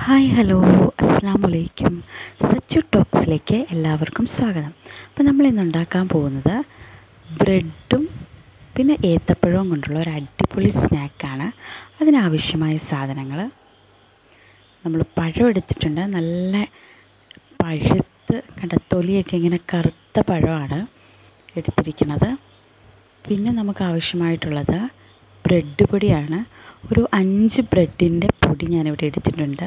Hi hello അസ്സലാമലൈക്കും. സച്ചു ടോക്സിലേക്ക് എല്ലാവർക്കും സ്വാഗതം. അപ്പോൾ നമ്മളിന്ന് ഉണ്ടാക്കാൻ പോകുന്നത് ബ്രെഡും പിന്നെ ഏത്തപ്പഴവും കൊണ്ടുള്ള ഒരു അടിപൊളി സ്നാക്കാണ്. അതിനാവശ്യമായ സാധനങ്ങൾ നമ്മൾ പഴം എടുത്തിട്ടുണ്ട്. നല്ല പഴുത്ത് കണ്ട തൊലിയൊക്കെ ഇങ്ങനെ കറുത്ത പഴമാണ് എടുത്തിരിക്കുന്നത്. പിന്നെ നമുക്ക് ആവശ്യമായിട്ടുള്ളത് ബ്രെഡ് പൊടിയാണ്. ഒരു 5 ബ്രെഡിൻ്റെ പൊടി ഞാനിവിടെ എടുത്തിട്ടുണ്ട്.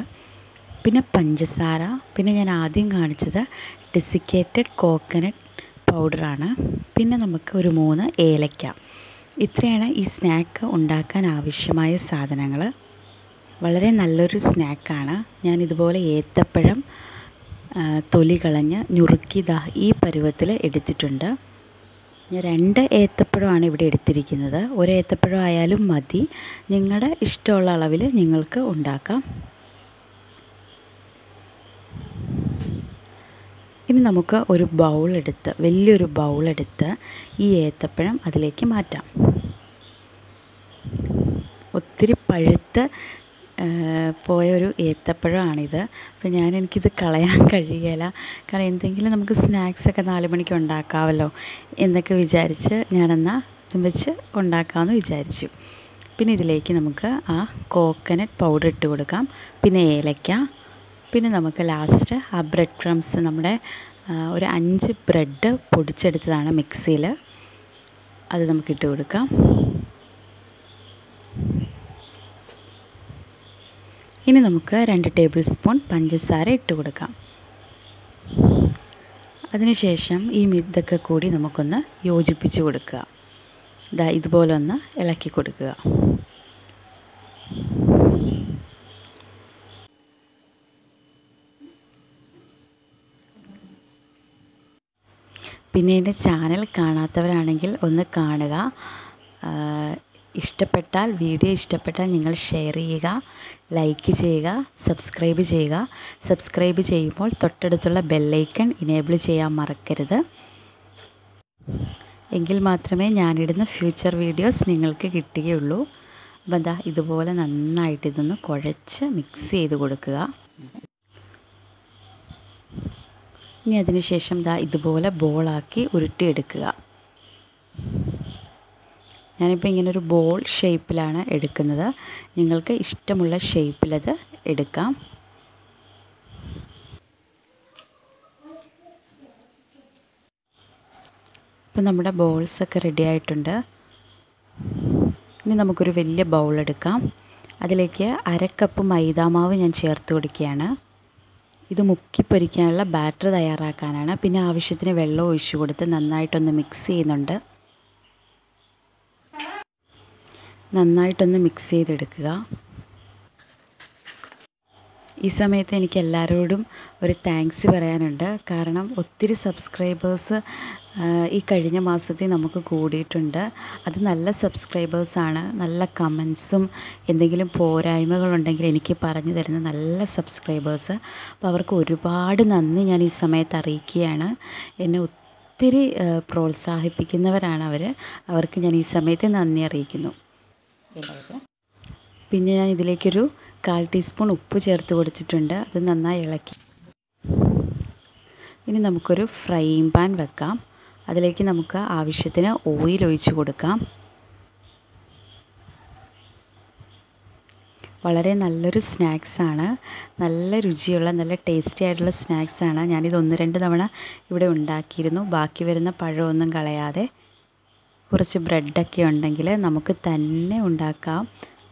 പിന്നെ പഞ്ചസാര, പിന്നെ ഞാൻ ആദ്യം കാണിച്ചത് ഡെസിക്കേറ്റഡ് കോക്കനട്ട് പൗഡറാണ്. പിന്നെ നമുക്ക് ഒരു 3 ഏലക്ക. ഇത്രയാണ് ഈ സ്നാക്ക് ഉണ്ടാക്കാൻ ആവശ്യമായ സാധനങ്ങൾ. വളരെ നല്ലൊരു സ്നാക്കാണ്. ഞാനിതുപോലെ ഏത്തപ്പഴം തൊലി കളഞ്ഞ് ഞുറുക്കി ഈ പരുവത്തിൽ എടുത്തിട്ടുണ്ട്. ഞാൻ 2 ഏത്തപ്പഴമാണ് ഇവിടെ എടുത്തിരിക്കുന്നത്. ഒരു ഏത്തപ്പഴം ആയാലും മതി. നിങ്ങളുടെ ഇഷ്ടമുള്ള അളവിൽ നിങ്ങൾക്ക് ഉണ്ടാക്കാം. ഇനി നമുക്ക് ഒരു ബൗളെടുത്ത്, വലിയൊരു ബൗളെടുത്ത് ഈ ഏത്തപ്പഴം അതിലേക്ക് മാറ്റാം. ഒത്തിരി പഴുത്ത് പോയൊരു ഏത്തപ്പഴമാണിത്. അപ്പോൾ എനിക്കിത് കളയാൻ കഴിയില്ല. കാരണം എന്തെങ്കിലും നമുക്ക് സ്നാക്സൊക്കെ 4 മണിക്ക് ഉണ്ടാക്കാമല്ലോ എന്നൊക്കെ വിചാരിച്ച് ഞാനെന്നാൽ ഇതും വെച്ച് ഉണ്ടാക്കാമെന്ന് വിചാരിച്ചു. പിന്നെ ഇതിലേക്ക് നമുക്ക് ആ കോക്കനട്ട് പൗഡർ ഇട്ട് കൊടുക്കാം. പിന്നെ ഏലക്ക, പിന്നെ നമുക്ക് ലാസ്റ്റ് ആ ബ്രെഡ് ക്രംസ്, നമ്മുടെ ഒരു 5 ബ്രെഡ് പൊടിച്ചെടുത്തതാണ് മിക്സിയിൽ, അത് നമുക്കിട്ട് കൊടുക്കാം. ഇനി നമുക്ക് 2 ടേബിൾ സ്പൂൺ പഞ്ചസാര ഇട്ട് കൊടുക്കാം. അതിനുശേഷം ഈ ഇതൊക്കെ കൂടി നമുക്കൊന്ന് യോജിപ്പിച്ച് കൊടുക്കുക. ഇതുപോലെ ഒന്ന് ഇളക്കി കൊടുക്കുക. പിന്നെ എൻ്റെ ചാനൽ കാണാത്തവരാണെങ്കിൽ ഒന്ന് കാണുക. വീഡിയോ ഇഷ്ടപ്പെട്ടാൽ നിങ്ങൾ ഷെയർ ചെയ്യുക, ലൈക്ക് ചെയ്യുക, സബ്സ്ക്രൈബ് ചെയ്യുക. സബ്സ്ക്രൈബ് ചെയ്യുമ്പോൾ തൊട്ടടുത്തുള്ള ബെല്ലൈക്കൺ ഇനേബിൾ ചെയ്യാൻ മറക്കരുത്. എങ്കിൽ മാത്രമേ ഞാനിടുന്ന ഫ്യൂച്ചർ വീഡിയോസ് നിങ്ങൾക്ക് കിട്ടുകയുള്ളൂ. അപ്പോൾ ഇതുപോലെ നന്നായിട്ട് ഇതൊന്ന് കുഴച്ച് മിക്സ് ചെയ്ത് കൊടുക്കുക. ഇനി അതിന് ശേഷം ഇതുപോലെ ബോളാക്കി ഉരുട്ടിയെടുക്കുക. ഞാനിപ്പോൾ ഇങ്ങനൊരു ബോൾ ഷേപ്പിലാണ് എടുക്കുന്നത്. നിങ്ങൾക്ക് ഇഷ്ടമുള്ള ഷേപ്പിലത് എടുക്കാം. ഇപ്പം നമ്മുടെ ബോൾസൊക്കെ റെഡി ആയിട്ടുണ്ട്. ഇനി നമുക്കൊരു വലിയ ബൗൾ എടുക്കാം. അതിലേക്ക് 1/2 കപ്പ് മൈദാമാവ് ഞാൻ ചേർത്ത് കൊടുക്കുകയാണ്. ഇത് മുക്കി പൊരിക്കാനുള്ള ബാറ്റർ തയ്യാറാക്കാനാണ്. പിന്നെ ആവശ്യത്തിന് വെള്ളം ഒഴിച്ചു കൊടുത്ത് നന്നായിട്ടൊന്ന് മിക്സ് ചെയ്യുന്നുണ്ട്. നന്നായിട്ടൊന്ന് മിക്സ് ചെയ്തെടുക്കുക. ഈ സമയത്ത് എനിക്ക് എല്ലാവരോടും ഒരു താങ്ക്സ് പറയാനുണ്ട്. കാരണം ഒത്തിരി സബ്സ്ക്രൈബേഴ്സ് ഈ കഴിഞ്ഞ മാസത്തിൽ നമുക്ക് കൂടിയിട്ടുണ്ട്. അത് നല്ല സബ്സ്ക്രൈബേഴ്സാണ്. നല്ല കമൻസും എന്തെങ്കിലും പോരായ്മകളുണ്ടെങ്കിൽ എനിക്ക് പറഞ്ഞു തരുന്ന നല്ല സബ്സ്ക്രൈബേഴ്സ്. അപ്പോൾ അവർക്ക് ഒരുപാട് നന്ദി ഞാൻ ഈ സമയത്ത് അറിയിക്കുകയാണ്. എന്നെ ഒത്തിരി പ്രോത്സാഹിപ്പിക്കുന്നവരാണ് അവർക്ക് ഞാൻ ഈ സമയത്ത് നന്ദി അറിയിക്കുന്നു. പിന്നെ ഞാൻ ഇതിലേക്കൊരു 1/4 ടീസ്പൂൺ ഉപ്പ് ചേർത്ത് കൊടുത്തിട്ടുണ്ട്. അത് നന്നായി ഇളക്കി. ഇനി നമുക്കൊരു ഫ്രൈയിങ് പാൻ വെക്കാം. അതിലേക്ക് നമുക്ക് ആവശ്യത്തിന് ഓയിൽ ഒഴിച്ച് കൊടുക്കാം. വളരെ നല്ലൊരു സ്നാക്സാണ്. നല്ല രുചിയുള്ള, നല്ല ടേസ്റ്റി ആയിട്ടുള്ള സ്നാക്സാണ്. ഞാനിത് 1-2 തവണ ഇവിടെ ഉണ്ടാക്കിയിരുന്നു. ബാക്കി വരുന്ന പഴമൊന്നും കളയാതെ. കുറച്ച് ബ്രെഡൊക്കെ ഉണ്ടെങ്കിൽ നമുക്ക് തന്നെ ഉണ്ടാക്കാം,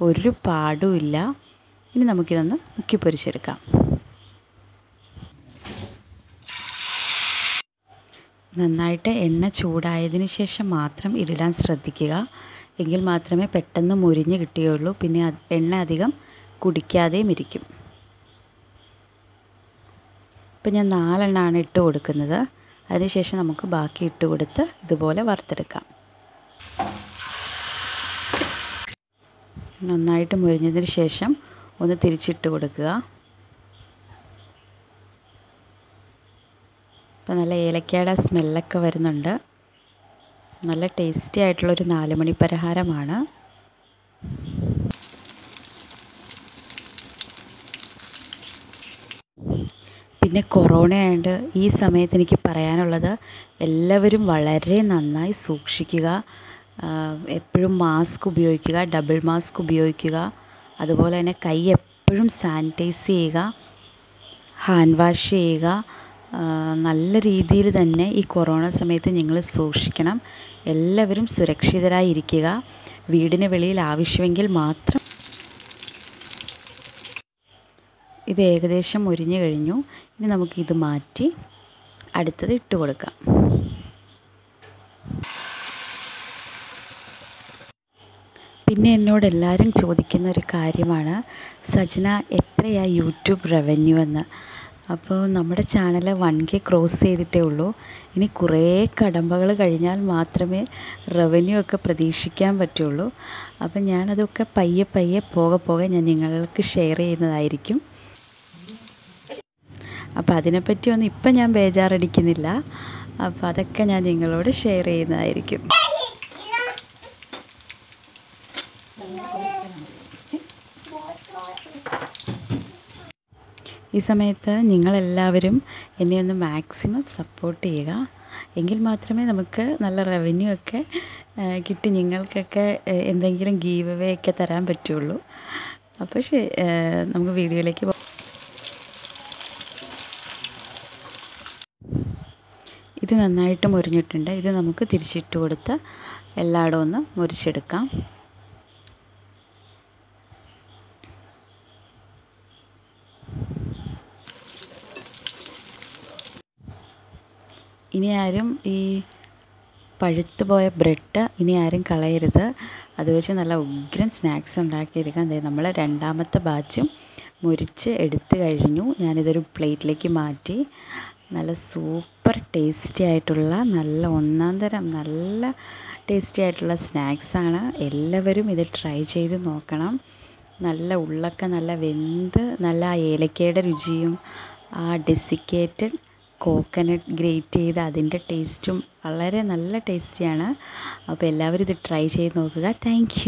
ഒരു പാടുമില്ല. ഇനി നമുക്കിതൊന്ന് മുക്കി പൊരിച്ചെടുക്കാം. നന്നായിട്ട് എണ്ണ ചൂടായതിന് ശേഷം മാത്രം ഇതിടാൻ ശ്രദ്ധിക്കുക. എങ്കിൽ മാത്രമേ പെട്ടെന്ന് മൊരിഞ്ഞ് കിട്ടുകയുള്ളൂ. പിന്നെ എണ്ണ അധികം കുടിക്കാതെയും ഇരിക്കും. ഇപ്പം ഞാൻ 4 എണ്ണമാണ് ഇട്ട് കൊടുക്കുന്നത്. അതിനുശേഷം നമുക്ക് ബാക്കി ഇട്ട് കൊടുത്ത് ഇതുപോലെ വറുത്തെടുക്കാം. നന്നായിട്ട് മുരിഞ്ഞതിന് ശേഷം ഒന്ന് തിരിച്ചിട്ട് കൊടുക്കുക. അപ്പോൾ നല്ല ഏലക്കയുടെ സ്മെല്ലൊക്കെ വരുന്നുണ്ട്. നല്ല ടേസ്റ്റി ആയിട്ടുള്ളൊരു 4 മണി പലഹാരമാണ്. പിന്നെ കൊറോണ ആയതുകൊണ്ട് ഈ സമയത്ത് എനിക്ക് പറയാനുള്ളത് എല്ലാവരും വളരെ നന്നായി സൂക്ഷിക്കുക. എപ്പോഴും മാസ്ക് ഉപയോഗിക്കുക, ഡബിൾ മാസ്ക് ഉപയോഗിക്കുക. അതുപോലെ തന്നെ കൈ എപ്പോഴും സാനിറ്റൈസ് ചെയ്യുക, ഹാൻഡ് വാഷ് ചെയ്യുക. നല്ല രീതിയിൽ തന്നെ ഈ കൊറോണ സമയത്ത് നിങ്ങൾ സൂക്ഷിക്കണം. എല്ലാവരും സുരക്ഷിതരായിരിക്കുക. വീടിന് വെളിയിൽ ആവശ്യമെങ്കിൽ മാത്രം. ഇത് ഏകദേശം മുരിഞ്ഞു കഴിഞ്ഞു. ഇനി നമുക്കിത് മാറ്റി അടുത്തത് ഇട്ട് കൊടുക്കാം. പിന്നെ എന്നോട് എല്ലാവരും ചോദിക്കുന്ന ഒരു കാര്യമാണ്, സജന എത്രയാ യൂട്യൂബ് റവന്യൂ എന്ന്. അപ്പോൾ നമ്മുടെ ചാനൽ 1K ക്രോസ് ചെയ്തിട്ടേ ഉള്ളൂ. ഇനി കുറേ കടമ്പകൾ കഴിഞ്ഞാൽ മാത്രമേ റവന്യൂ ഒക്കെ പ്രതീക്ഷിക്കാൻ പറ്റുള്ളൂ. അപ്പം ഞാനതൊക്കെ പയ്യെ പയ്യെ പോകെ ഞാൻ നിങ്ങൾക്ക് ഷെയർ ചെയ്യുന്നതായിരിക്കും. അപ്പോൾ അതിനെപ്പറ്റിയൊന്നും ഇപ്പം ഞാൻ ബേജാറടിക്കുന്നില്ല. അപ്പോൾ അതൊക്കെ ഞാൻ നിങ്ങളോട് ഷെയർ ചെയ്യുന്നതായിരിക്കും. ഈ സമയത്ത് നിങ്ങളെല്ലാവരും എന്നെ ഒന്ന് മാക്സിമം സപ്പോർട്ട് ചെയ്യുക. എങ്കിൽ മാത്രമേ നമുക്ക് നല്ല റവന്യൂ ഒക്കെ കിട്ടി നിങ്ങൾക്കൊക്കെ എന്തെങ്കിലും ഗീവ് അവേ ഒക്കെ തരാൻ പറ്റുള്ളൂ. അപ്പോൾ നമുക്ക് വീഡിയോയിലേക്ക് പോകാം. ഇത് നന്നായിട്ട് മുരിഞ്ഞിട്ടുണ്ട്. ഇത് നമുക്ക് തിരിച്ചിട്ട് കൊടുത്ത് എല്ലായിടവും ഒന്ന് മുരിച്ചെടുക്കാം. ഇനി ആരും ഈ പഴുത്ത് പോയ ബ്രെഡ് ഇനി ആരും കളയരുത്. അത് വെച്ച് നല്ല ഉഗ്രൻ സ്നാക്സ് ഉണ്ടാക്കിയെടുക്കാം. നമ്മൾ രണ്ടാമത്തെ ബാച്ചും മുരിച്ച് എടുത്ത് കഴിഞ്ഞു. ഞാനിതൊരു പ്ലേറ്റിലേക്ക് മാറ്റി. നല്ല സൂപ്പർ ടേസ്റ്റി ആയിട്ടുള്ള നല്ല ഒന്നാം തരം നല്ല ടേസ്റ്റി ആയിട്ടുള്ള സ്നാക്സാണ്. എല്ലാവരും ഇത് ട്രൈ ചെയ്ത് നോക്കണം. നല്ല ഉള്ളൊക്കെ നല്ല വെന്ത് നല്ല ആ ഏലക്കയുടെ രുചിയും ആ ഡെസിക്കേറ്റഡ് കോക്കനട്ട് ഗ്രേറ്റ് ചെയ്ത് അതിൻ്റെ ടേസ്റ്റും വളരെ നല്ല ടേസ്റ്റിയാണ്. അപ്പോൾ എല്ലാവരും ഇത് ട്രൈ ചെയ്ത് നോക്കുക. Thank you.